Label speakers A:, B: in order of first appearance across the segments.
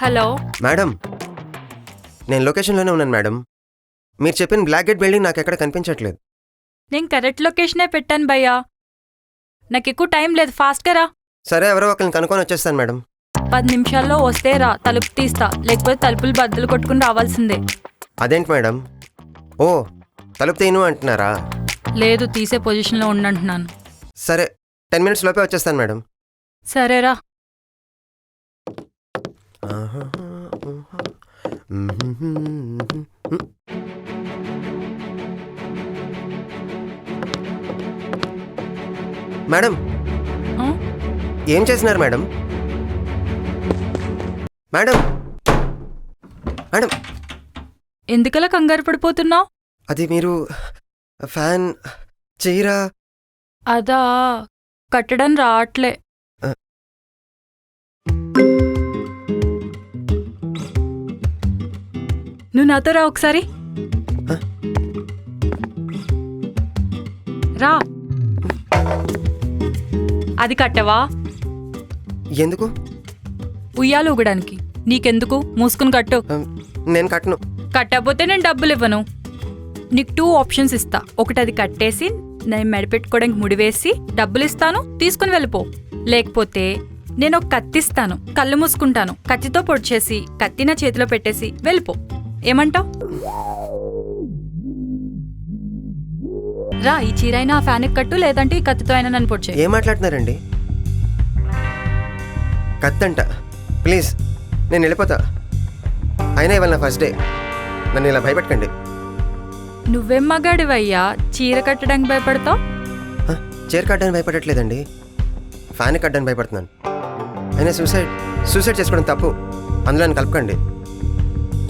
A: Hello
B: madam, నేను లొకేషన్లోనే ఉన్నాను madam. మీరు చెప్పిన బ్లాక్ గేట్ బిల్డింగ్ నాకు ఎక్కడ కనిపించట్లేదు.
A: నేను కరెక్ట్ లొకేషనే పెట్టాను భయ్యా. నాకు ఎక్కువ టైం లేదు, ఫాస్ట్గా రా.
B: సరే, ఎవరో ఒకరిని కనుక్కొని వచ్చేస్తాను మేడం.
A: 10 నిమిషాల్లో వస్తే రా, తలుపు తీస్తా. లేకపోతే తలుపులు బద్దలు కొట్టుకుని రావాల్సిందే.
B: అదేంటి మేడం? ఓ, తలుపు తీయను అంటున్నారా?
A: లేదు, తీసే పొజిషన్లో ఉండంటున్నాను.
B: సరే, 10 మినిట్స్ లోపే వచ్చేస్తాను మేడం.
A: సరేరా.
B: మేడం,
A: ఆ?
B: ఏం చేసినారు మేడం? మేడం మేడం
A: ఎందుకలా కంగారు పడిపోతున్నావు?
B: అది మీరు ఫ్యాన్ చీరా
A: అదా, కట్టడం రావట్లే. నువ్వు నాతో రా ఒకసారి. రా. అది కట్టవా?
B: ఎందుకు?
A: ఉయ్యాలు ఊగడానికి. నీకెందుకు? మూసుకుని కట్టు.
B: నేను కట్టను.
A: కట్టకపోతే నేను డబ్బులు ఇవ్వను. నీకు 2 ఆప్షన్స్ ఇస్తా. ఒకటి అది కట్టేసి నేను మెడపెట్టుకోవడానికి ముడివేసి డబ్బులు ఇస్తాను, తీసుకుని వెళ్ళిపో. లేకపోతే నేను ఒక కత్తిస్తాను, కళ్ళు మూసుకుంటాను, కత్తితో పొడిచేసి కత్తి నా చేతిలో పెట్టేసి వెళ్ళిపో. ఏమంటావ్? రా, ఈ చీరైనా ఆ ఫ్యాన్కి కట్టు, లేదంటే ఈ కత్తితో అయినా నన్ను పొడిచే.
B: ఏం మాట్లాడుతున్నారండి? కత్తంట. ప్లీజ్, నేను వెళ్ళిపోతా. అయినా ఇవాళ నా ఫస్ట్ డే, నన్ను ఇలా భయపెట్టకండి.
A: నువ్వేం మగాడివయ్యా, చీర కట్టడానికి భయపడతావు?
B: చీర కట్టడానికి భయపడట్లేదండి, ఫ్యాన్ కట్టడానికి భయపడుతున్నాను. అయినా సూసైడ్ చేసుకోవడం తప్పు, అందులో నన్ను కలపకండి.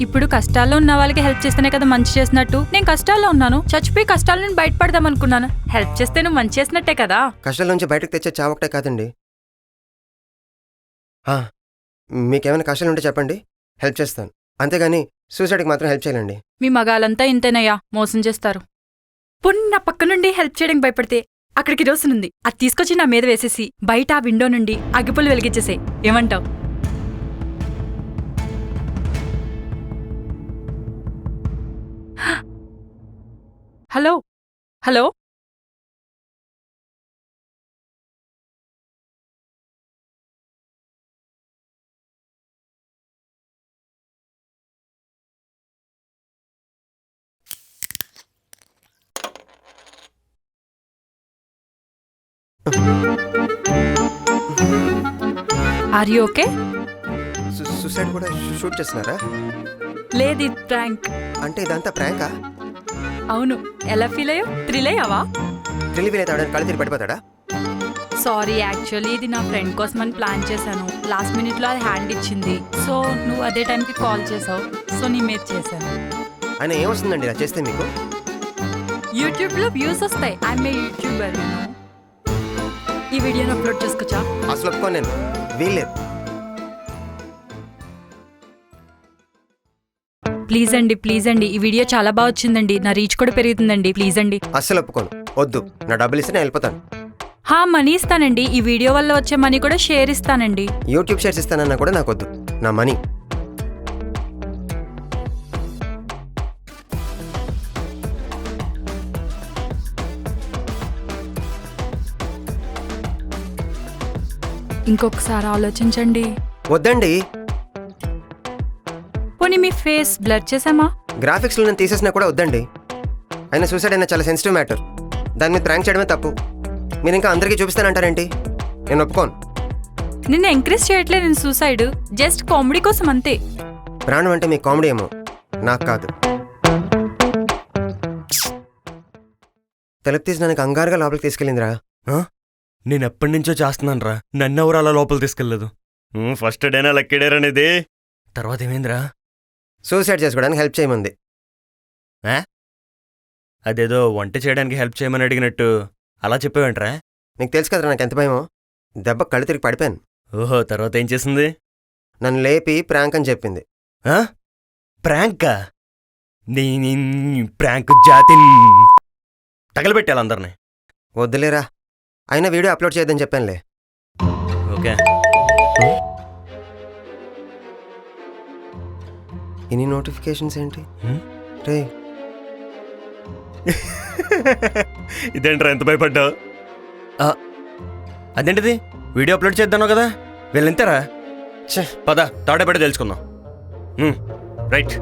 A: ఇప్పుడు కష్టాల్లో ఉన్న వాళ్ళకి హెల్ప్ చేస్తేనే కదా మంచి చేసినట్టు. నేను కష్టాల్లో ఉన్నాను, చచ్చిపోయి కష్టాల నుండి బయటపడదాం అనుకున్నాను. హెల్ప్ చేస్తే నువ్వు మంచి చేసినట్టే కదా.
B: కష్టాల నుంచి బయటకు తెచ్చే చావొకటే కాదండి. మీకేమైనా కష్టాలు ఉంటే చెప్పండి, హెల్ప్ చేస్తాను. అంతేగాని సూసైడ్కి మాత్రం హెల్ప్ చేయాలండి.
A: మీ మగాలంతా ఇంతేనయ్యా, మోసం చేస్తారు. పొన్న నా పక్క నుండి హెల్ప్ చేయడానికి భయపడితే అక్కడికి రోజునుంది, అది తీసుకొచ్చి నా మీద వేసేసి బయట ఆ విండో నుండి అగ్గిపుల్లు వెలిగించేసే. ఏమంటావు? Hello hello are you okay?
B: Suicide కూడా షూట్ చేస్తున్నారా?
A: లేదు, ఇది ప్రాంక్.
B: అంటే ఇదంతా ప్రాంకా?
A: అవును. ఎలా ఫీల్ అయ్యో? థ్రిల్ అయ్యావా?
B: రిలీవ్ అయితే కళ్ళు తిరిగి పడిపోతాడా?
A: సారీ, యాక్చువల్లీ ఇది నా ఫ్రెండ్ కోసం అని ప్లాన్ చేశాను. లాస్ట్ మినిట్లో అది హ్యాండ్ ఇచ్చింది. సో నువ్వు అదే టైంకి కాల్ చేసావు, సో నీ మీద చేశాను.
B: ఆయన ఏమొస్తుందండి ఇలా చేస్తే మీకు?
A: యూట్యూబ్లో వ్యూస్ వస్తాయి. I'm a YouTuber. ఈ వీడియోని అప్లోడ్ చేసుకోవచ్చా?
B: అసలు ఒప్పుకోను నేను, వీల్లేదు.
A: ప్లీజ్ అండి, ఈ వీడియో చాలా బాగా వచ్చిందండి. నా రీచ్ కూడా పెరుగుతుందండి. ప్లీజ్ అండి.
B: అస్సలు ఒప్పుకోను, వద్దు. నా డబ్బులు ఇస్తే నేను వెళ్ళిపోతాను.
A: మనీ ఇస్తానండి. ఈ వీడియో వల్ల వచ్చే మనీ కూడా షేర్ ఇస్తానండి.
B: యూట్యూబ్ షేర్స్ ఇస్తానన్నా కూడా నాకు వద్దు, నా మనీ.
A: ఇంకొకసారి ఆలోచించండి.
B: వద్దండి.
A: పోనీ మీ ఫేస్ బ్లర్ చేసామా?
B: గ్రాఫిక్స్లో నేను తీసేసినా కూడా వద్దండి. అయినా సూసైడ్ అయినా చాలా సెన్సిటివ్ మ్యాటర్, దాని మీద ప్రాంక్ చేయడమే తప్పు. మీరు ఇంకా అందరికీ చూపిస్తానంటారేంటి? నేను ఒప్పుకోను.
A: నిన్ను ఎంకరేజ్ చేయట్లేదు నేను సూసైడ్, జస్ట్ కామెడీ కోసం అంతే.
B: ప్రాణం అంటే మీ కామెడీ ఏమో, నాకు కాదు. తలుపు తీసి నన్ను కంగారుగా లోపలికి తీసుకెళ్ళిందిరా.
C: నేను ఎప్పటి నుంచో చేస్తున్నాను రా, నన్నెవరు అలా లోపల తీసుకెళ్ళలేదు. ఫస్ట్ డేనా లక్కీ డేర్ అనేది. తర్వాత ఏమైందిరా?
B: సూసైడ్ చేసుకోవడానికి హెల్ప్ చేయమంది.
C: అదేదో వంట చేయడానికి హెల్ప్ చేయమని అడిగినట్టు అలా చెప్పేవేంట్రా?
B: నీకు తెలుసు కదరా నాకు ఎంత భయమో. దెబ్బ కళ్ళు తిరిగి పడిపోయాను.
C: ఓహో, తర్వాత ఏం చేసింది?
B: నన్ను లేపి ప్రాంక్ అని చెప్పింది.
C: ప్రాంకా? నీ ప్రాంక్ జాతి తగలబెట్టాలి అందరినీ.
B: వద్దులేరా, అయినా వీడియో అప్లోడ్ చేయొద్దని చెప్పానులే.
C: ఓకే.
B: ఇన్ని నోటిఫికేషన్స్ ఏంటి
C: హ్మ్?
B: రే?
C: ఇదేంట్రా ఎంత భయపడ్డావు? అదేంటిది వీడియో అప్లోడ్ చేద్దాను కదా, వీళ్ళెంతరా?
B: ఛే,
C: పద తాడబెట్టి తెలుసుకుందాం. రైట్.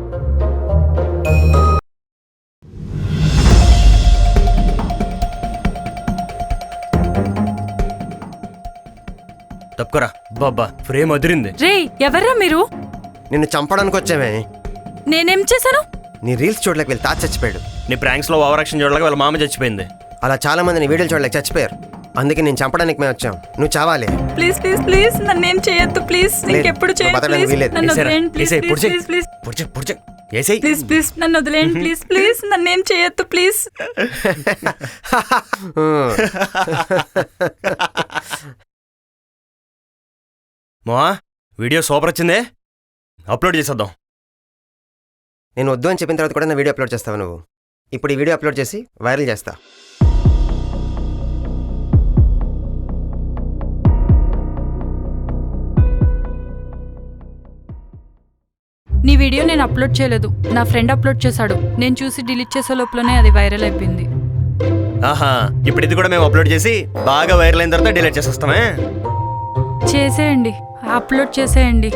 C: తప్పుకోరా బాబా, ఫ్రేమ్ అదిరింది.
A: రే ఎవర్రా మీరు?
B: నిన్ను చంపడానికి వచ్చామే.
A: నేనేం చేశాను?
B: నీ రీల్స్ చూడలేక వీళ్ళు తాత చచ్చిపోయాడు.
C: నీ ప్రాంక్స్ లో ఓవర్ యాక్షన్ చూడలేక వాళ్ళ మామ చచ్చిపోయింది.
B: అలా చాలా మంది నీ వీడియోలు చూడలేక చచ్చిపోయారు. అందుకే నేను చంపడానికి మేము వచ్చాం. నువ్వు చావాలి.
A: ప్లీజ్ ప్లీజ్ ప్లీజ్ నన్ను ఏం చేయొద్దు ప్లీజ్. ఇంకెప్పుడు
B: నువ్వు
A: చేయొద్దు
B: బతకడానికి
A: ప్లీజ్.
B: వీల్లేదు.
A: నన్ను
C: ఏసేరా,
A: వదిలేయండి ప్లీజ్
C: ఏసేయ్,
A: ప్లీజ్
C: పొడిచేయ్.
A: ప్లీజ్
C: పొడిచే ఏసై.
A: ప్లీజ్ ప్లీజ్ నన్ను వదిలేయండి ప్లీజ్ ప్లీజ్ నన్ను ఏం చేయొద్దు ప్లీజ్.
C: మా వీడియో సూపర్ వచ్చిందే, అప్లోడ్ చేసేద్దాం.
B: నేను వద్దు అని చెప్పిన తర్వాత కూడా నా వీడియో అప్లోడ్ చేస్తావు నువ్వు. ఇప్పుడు ఈ వీడియో అప్లోడ్ చేసి వైరల్ చేస్తా.
A: నీ వీడియో నేను అప్లోడ్ చేయలేదు, నా ఫ్రెండ్ అప్లోడ్ చేశాడు. నేను చూసి డిలీట్ చేసే లోపలనే అది వైరల్ అయిపోయింది.
C: ఆహా, ఇప్పుడు ఇది కూడా మేము అప్లోడ్ చేసి బాగా వైరల్ అయిన తర్వాత డిలీట్ చేసేస్తామే.
A: చేసేయండి, అప్లోడ్ చేసేయండి.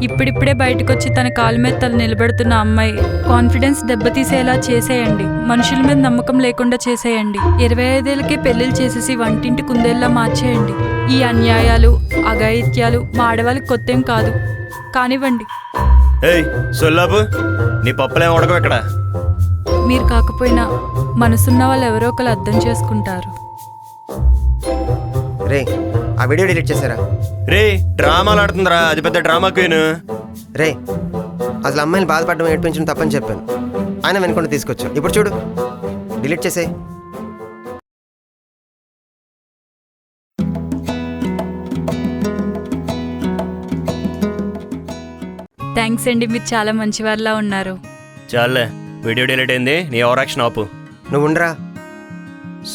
A: ఇప్పుడిప్పుడే బయటకు వచ్చి తన కాలు మీద తను నిలబెడుతున్న అమ్మాయి కాన్ఫిడెన్స్ దెబ్బతీసేలా చేసేయండి. మనుషుల మీద నమ్మకం లేకుండా చేసేయండి. 25 ఏళ్ళకే పెళ్లిళ్ళు చేసేసి వంటింటి కుందేల్లా మార్చేయండి. ఈ అన్యాయాలు అఘాయిత్యాలు మా ఆడవాళ్ళకి కొత్తేం కాదు. కానివ్వండి.
C: ఏయ్ సొల్లాబు, నీ పప్పులేం ఉడకవు ఇక్కడ.
A: మీరు కాకపోయినా మనసున్న వాళ్ళు ఎవరో ఒకరు అర్థం చేసుకుంటారు.
B: రే, ఆ వీడియో డిలీట్ చేశారా?
C: రే డ్రామాలు ఆడుతుందిరా, అది పెద్ద డ్రామా క్వీన్.
B: రే, అసలు అమ్మాయిని బాధపడడం ఏడిపించడం తప్పని చెప్పాను. ఆయన వెనుకుండా తీసుకొచ్చావు. ఇప్పుడు చూడు, డిలీట్ చేసే.
A: థ్యాంక్స్ అండి, మీరు చాలా మంచివారిలా ఉన్నారు.
C: చాలే, వీడియో డిలీట్ అయింది, నీ ఓవర్ యాక్షన్ ఆపు.
B: నువ్వు ఉండరా.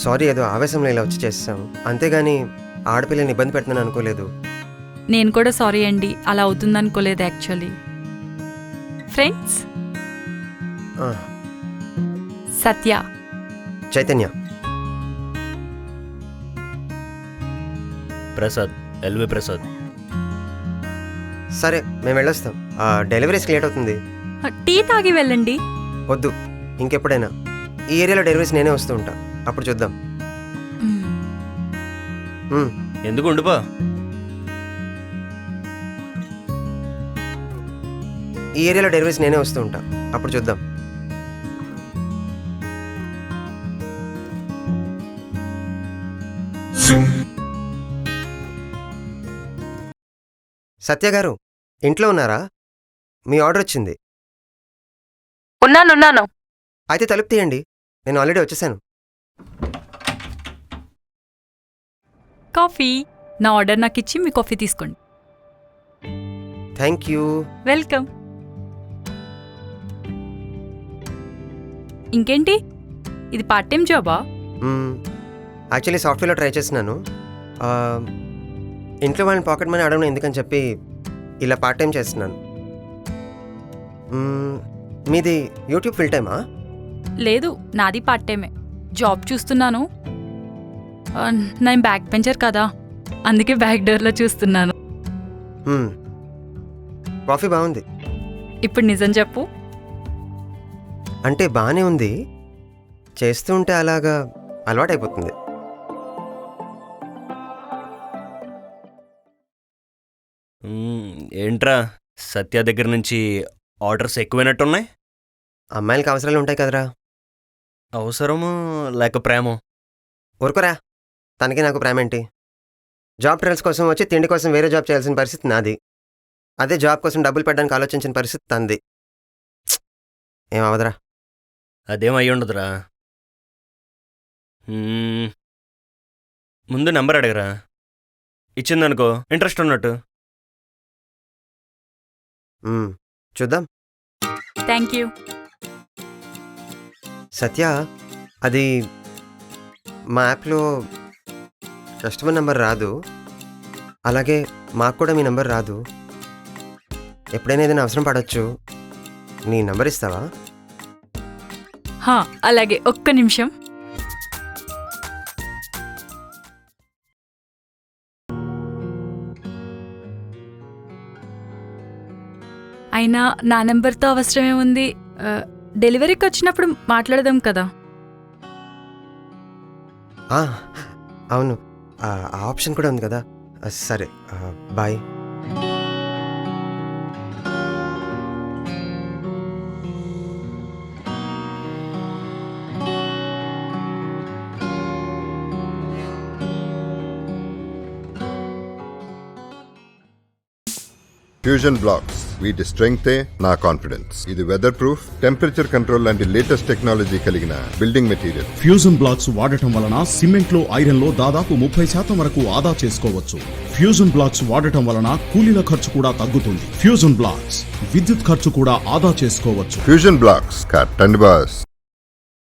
B: సారీ, ఏదో ఆవేశంలో ఇలా వచ్చి చేస్తాం. అంతేగాని ఆడపిల్లని ఇబ్బంది పెడుతున్నాను అనుకోలేదు.
A: నేను కూడా సారీ అండి, అలా అవుతుందనుకోలేదు యాక్చువల్లీ. ఫ్రెండ్స్,
B: ఆ,
A: సత్య.
B: చైతన్య.
C: ప్రసాద్, ఎల్వి ప్రసాద్.
B: సరే, మేము వెళ్ళొస్తాం. డెలివరీస్కి లేట్ అవుతుంది.
A: టీ తాగి వెళ్ళండి.
B: వద్దు, ఇంకెప్పుడైనా. ఈ ఏరియాలో డెలివరీస్ నేనే వస్తూ ఉంటా, అప్పుడు చూద్దాం. మ్మ్.
C: ఎందుకు ఉండిపో.
B: ఈ ఏరియాలో డెలివరీస్ నేనే వస్తూ ఉంటా, అప్పుడు చూద్దాం. సత్య గారు, ఇంట్లో ఉన్నారా? మీ ఆర్డర్ వచ్చింది.
A: ఉన్నాను.
B: అయితే తలుపు తీయండి, నేను ఆల్రెడీ వచ్చేసాను.
A: కాఫీ. నా ఆర్డర్ నాకు ఇచ్చి మీ కాఫీ తీసుకోండి.
B: Thank you.
A: వెల్కమ్. ఇంకేంటి, ఇది పార్ట్ టైం జాబా?
B: యాక్చువల్లీ సాఫ్ట్వేర్లో ట్రై చేస్తున్నాను. ఇంట్లో వాళ్ళని పాకెట్ మనీ అడగను ఎందుకని చెప్పి ఇలా పార్ట్ టైం చేస్తున్నాను. మీది యూట్యూబ్ ఫుల్ టైమా?
A: లేదు, నాది పార్ట్ టైమే. జాబ్ చూస్తున్నాను. నేను బ్యాక్ బెంచర్ కదా, అందుకే బ్యాక్ డోర్లో చూస్తున్నాను.
B: కాఫీ బాగుంది.
A: ఇప్పుడు నిజం చెప్పు.
B: అంటే బాగానే ఉంది, చేస్తూ ఉంటే అలాగా అలవాటైపోతుంది.
C: ఏంట్రా, సత్య దగ్గర నుంచి ఆర్డర్స్ ఎక్కువైనట్టున్నాయి.
B: అమ్మాయిలకి అవసరాలు ఉంటాయి కదరా.
C: అవసరము లేక ప్రేమో?
B: ఊరుకోరా, తనకి నాకు ప్రేమ ఏంటి? జాబ్ ట్రయల్స్ కోసం వచ్చి తిండి కోసం వేరే జాబ్ చేయాల్సిన పరిస్థితి నాది. అదే జాబ్ కోసం డబ్బులు పెట్టడానికి ఆలోచించిన పరిస్థితి తంది. ఏం అవదరా?
C: అదేం అయ్యి ఉండదురా. ముందు నెంబర్ అడగరా, ఇచ్చిందనుకో ఇంట్రెస్ట్ ఉన్నట్టు.
B: చూద్దాం.
A: Thank you.
B: సత్య, అది మా యాప్లో కస్టమర్ నెంబర్ రాదు, అలాగే మాకు కూడా మీ నెంబర్ రాదు. ఎప్పుడైనా ఏదైనా అవసరం పడవచ్చు. నీ నంబర్ ఇస్తావా?
A: హా, అలాగే, ఒక్క నిమిషం. అయినా నా నెంబర్తో అవసరమే ఉంది. డెలివరీకి వచ్చినప్పుడు మాట్లాడదాం కదా.
B: ఆ, అవును, ఆ ఆప్షన్ కూడా ఉంది కదా. సరే, బాయ్.
D: ఫ్యూజన్ బ్లాక్స్ వీటి స్ట్రెంగ్తే నా కాన్ఫిడెన్స్. ఇది వెదర్ ప్రూఫ్, టెంపరేచర్ కంట్రోల్ లాంటి లేటెస్ట్ టెక్నాలజీ కలిగిన బిల్డింగ్ మెటీరియల్.
E: ఫ్యూజన్ బ్లాక్స్ వాడటం వలన సిమెంట్ లో, ఐరన్ లో దాదాపు 30% వరకు ఆదా చేసుకోవచ్చు. ఫ్యూజన్ బ్లాక్స్ వాడటం వలన కూలీల ఖర్చు కూడా తగ్గుతుంది. ఫ్యూజన్ బ్లాక్స్ విద్యుత్ ఖర్చు కూడా ఆదా చేసుకోవచ్చు.
D: ఫ్యూజన్ బ్లాక్స్ కట్టండి బాస్.